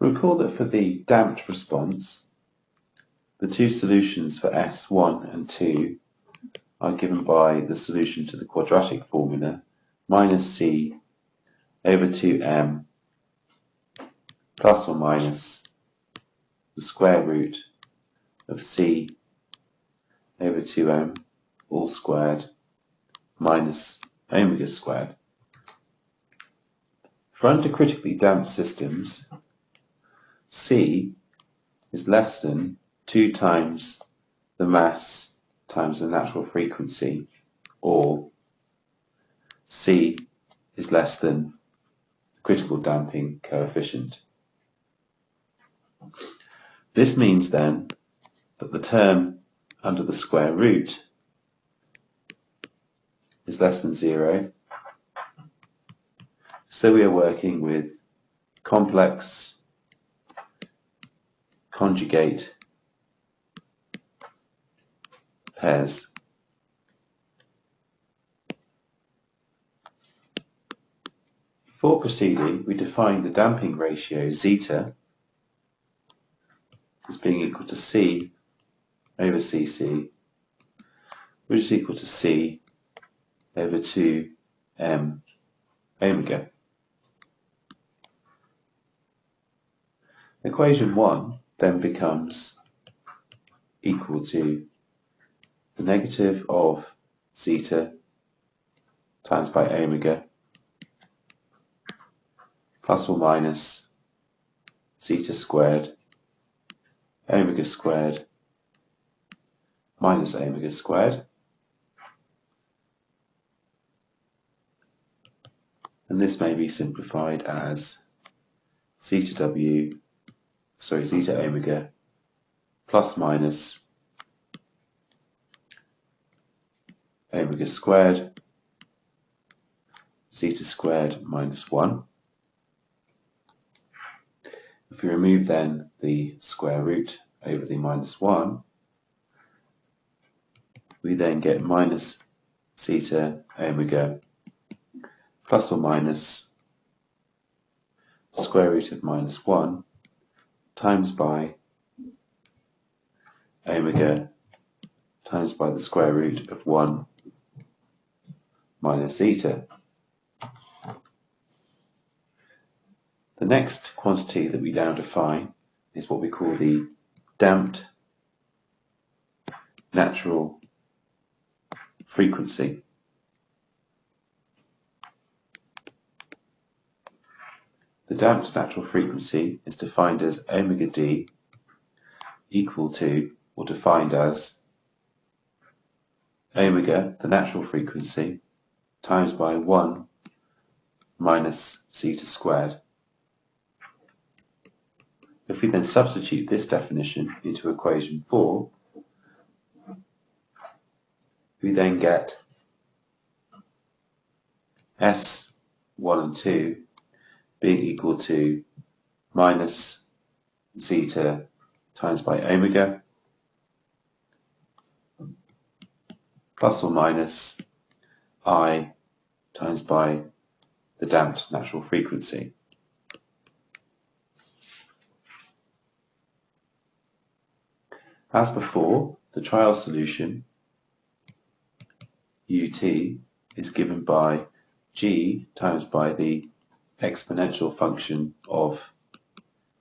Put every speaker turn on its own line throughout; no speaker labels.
Recall that for the damped response, the two solutions for S1 and 2 are given by the solution to the quadratic formula minus C over 2m plus or minus the square root of C over 2m all squared minus omega squared. For undercritically damped systems, C is less than 2 times the mass times the natural frequency, or C is less than the critical damping coefficient. This means then that the term under the square root is less than 0. So we are working with complex conjugate pairs. Before proceeding, we define the damping ratio zeta as being equal to C over Cc, which is equal to C over 2m omega. Equation 1 then becomes equal to the negative of zeta times by omega plus or minus zeta squared omega squared minus omega squared, and this may be simplified as zeta omega plus minus omega squared zeta squared minus 1. If we remove then the square root over the minus 1, we then get minus zeta omega plus or minus square root of minus 1 times by omega times by the square root of 1 minus zeta. The next quantity that we now define is what we call the damped natural frequency. The damped natural frequency is defined as omega d equal to, or defined as, omega, the natural frequency, times by 1 minus zeta squared. If we then substitute this definition into equation 4, we then get S1 and 2 being equal to minus zeta times by omega plus or minus I times by the damped natural frequency. As before, the trial solution ut is given by g times by the exponential function of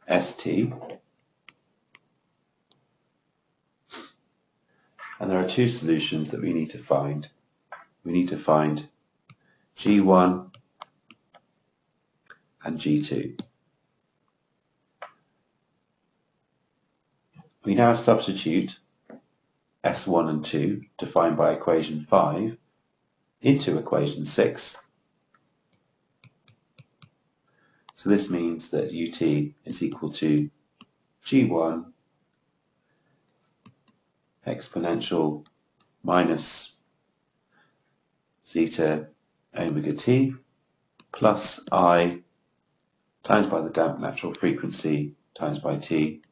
st, and there are two solutions that we need to find. We need to find g1 and g2. We now substitute S1 and 2, defined by equation 5, into equation 6. So this means that ut is equal to g1 exponential minus zeta omega t plus I times by the damped natural frequency times by t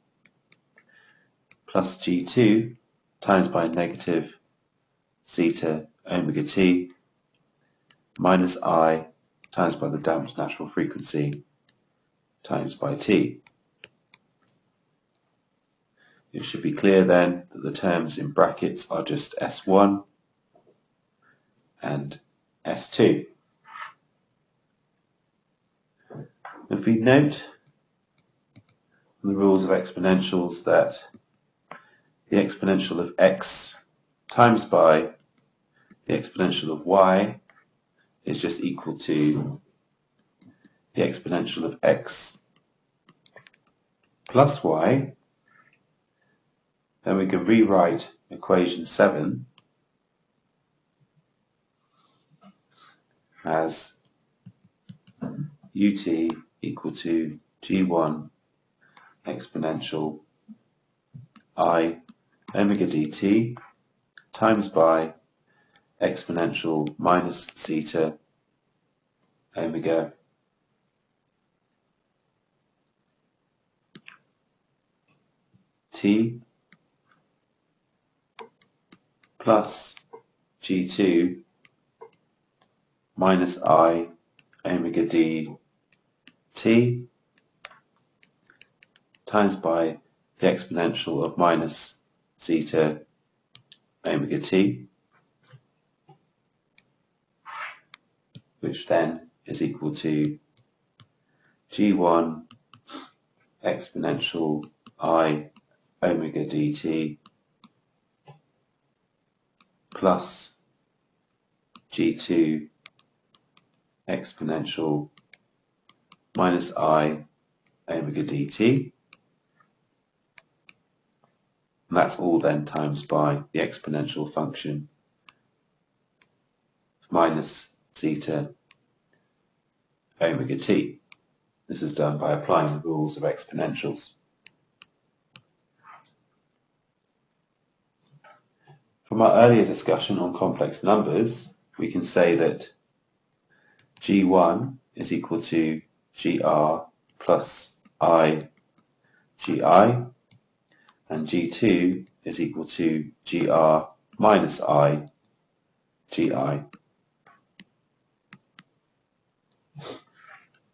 plus g2 times by negative zeta omega t minus I times by the damped natural frequency times by t. it should be clear then that the terms in brackets are just S1 and S2. If we note from the rules of exponentials that the exponential of x times by the exponential of y is just equal to the exponential of x plus y, then we can rewrite equation 7 as ut equal to g1 exponential I omega dt times by exponential minus zeta omega t plus g2 minus I omega d t times by the exponential of minus zeta omega t, which then is equal to g1 exponential I omega dt plus g2 exponential minus I omega dt. And that's all then times by the exponential function minus zeta omega t. This is done by applying the rules of exponentials. From our earlier discussion on complex numbers, we can say that g1 is equal to gr plus I gi, and g2 is equal to gr minus I gi.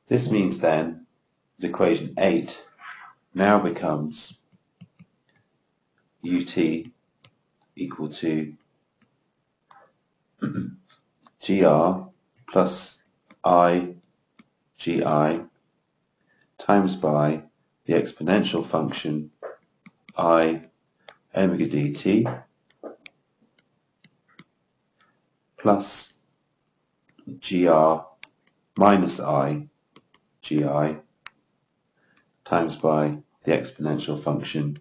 This means then that equation 8 now becomes ut equal to gr plus I gi times by the exponential function I omega dt plus gr minus I gi times by the exponential function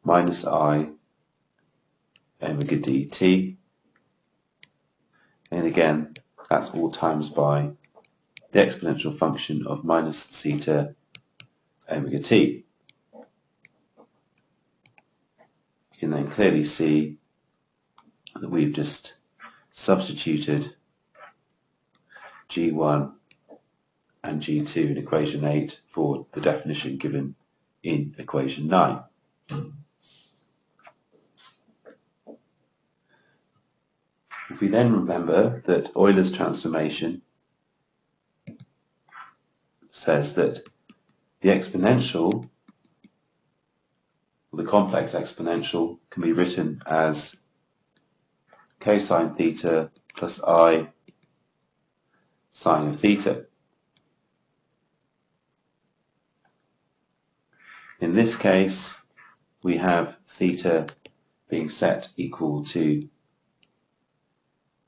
minus I omega dt, and again that's all times by the exponential function of minus zeta omega t. You can then clearly see that we've just substituted g1 and g2 in equation 8 for the definition given in equation 9. If we then remember that Euler's transformation says that the exponential, or the complex exponential, can be written as cosine theta plus I sine of theta. In this case, we have theta being set equal to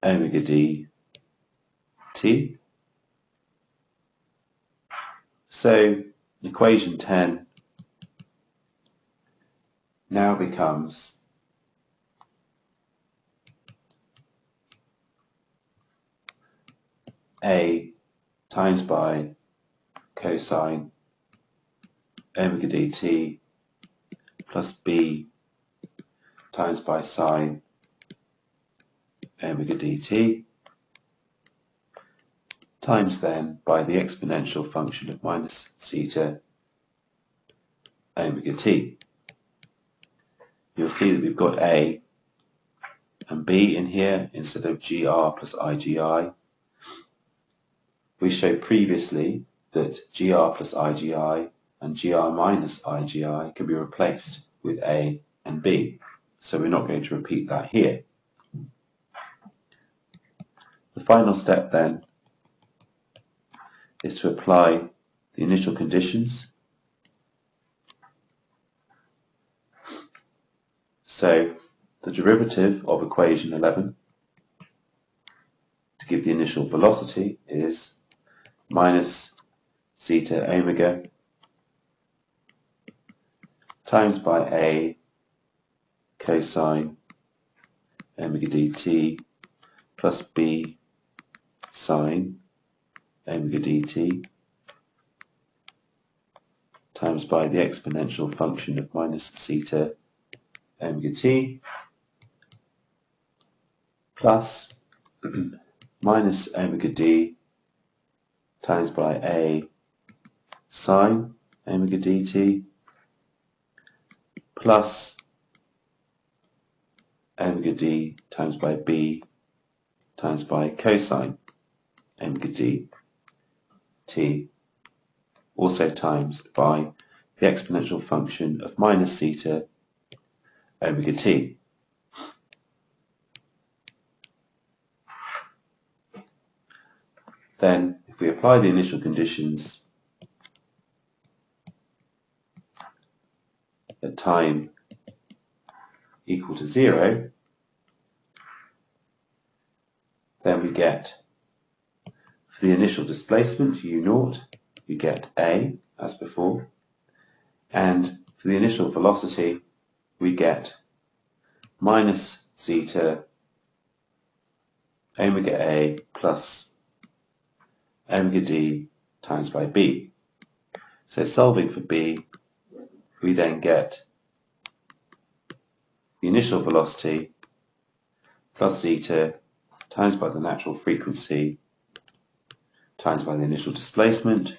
omega d t. So equation 10 now becomes a times by cosine omega dt plus b times by sine omega dt times then by the exponential function of minus zeta omega t. You'll see that we've got a and b in here instead of gr plus igi. We showed previously that gr plus igi and gr minus igi can be replaced with A and B. So we're not going to repeat that here. The final step then is to apply the initial conditions. So the derivative of equation 11 to give the initial velocity is minus zeta omega times by A cosine omega dt plus B sine omega dt times by the exponential function of minus zeta omega t plus minus omega d times by A sine omega dt plus omega d times by B times by cosine omega d t, also times by the exponential function of minus zeta omega t. Then, if we apply the initial conditions at time equal to 0, then we get, for the initial displacement, u0, we get A, as before, and for the initial velocity, we get minus zeta omega A plus omega d times by B. So solving for B, we then get the initial velocity plus zeta times by the natural frequency times by the initial displacement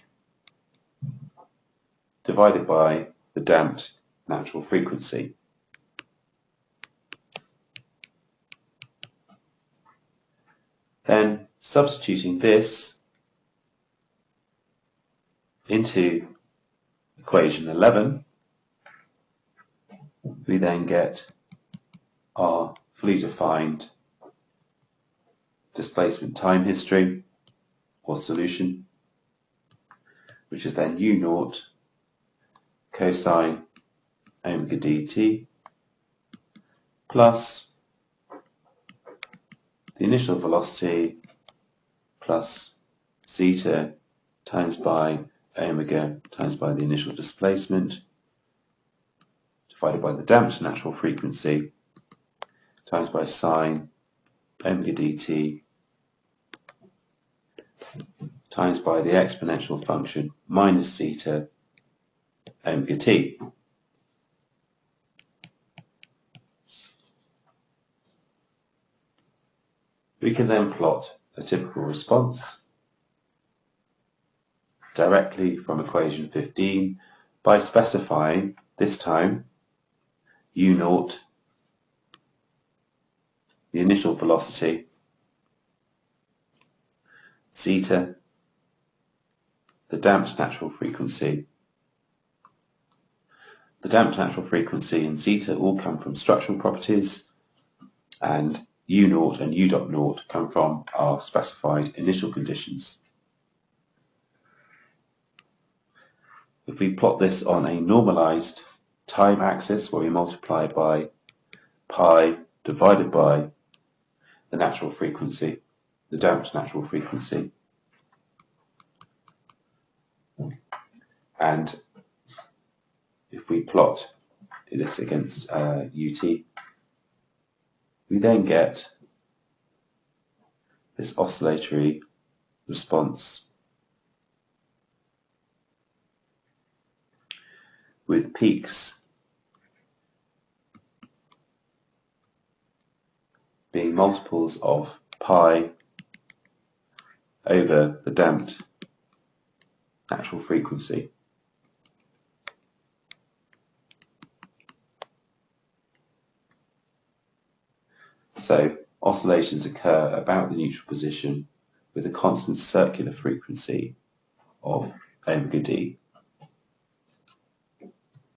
divided by the damped natural frequency. Then substituting this into equation 11, we then get our fully defined displacement time history or solution, which is then u0 cosine omega dt plus the initial velocity plus zeta times by omega times by the initial displacement divided by the damped natural frequency times by sine omega dt times by the exponential function minus zeta omega t. We can then plot a typical response directly from equation 15 by specifying, this time, u0, the initial velocity, zeta, the damped natural frequency. The damped natural frequency and zeta all come from structural properties, and u0 and u.0 come from our specified initial conditions. If we plot this on a normalized time axis where we multiply by pi divided by the natural frequency, the damped natural frequency, and if we plot this against ut, we then get this oscillatory response with peaks being multiples of pi over the damped natural frequency. So oscillations occur about the neutral position with a constant circular frequency of omega d.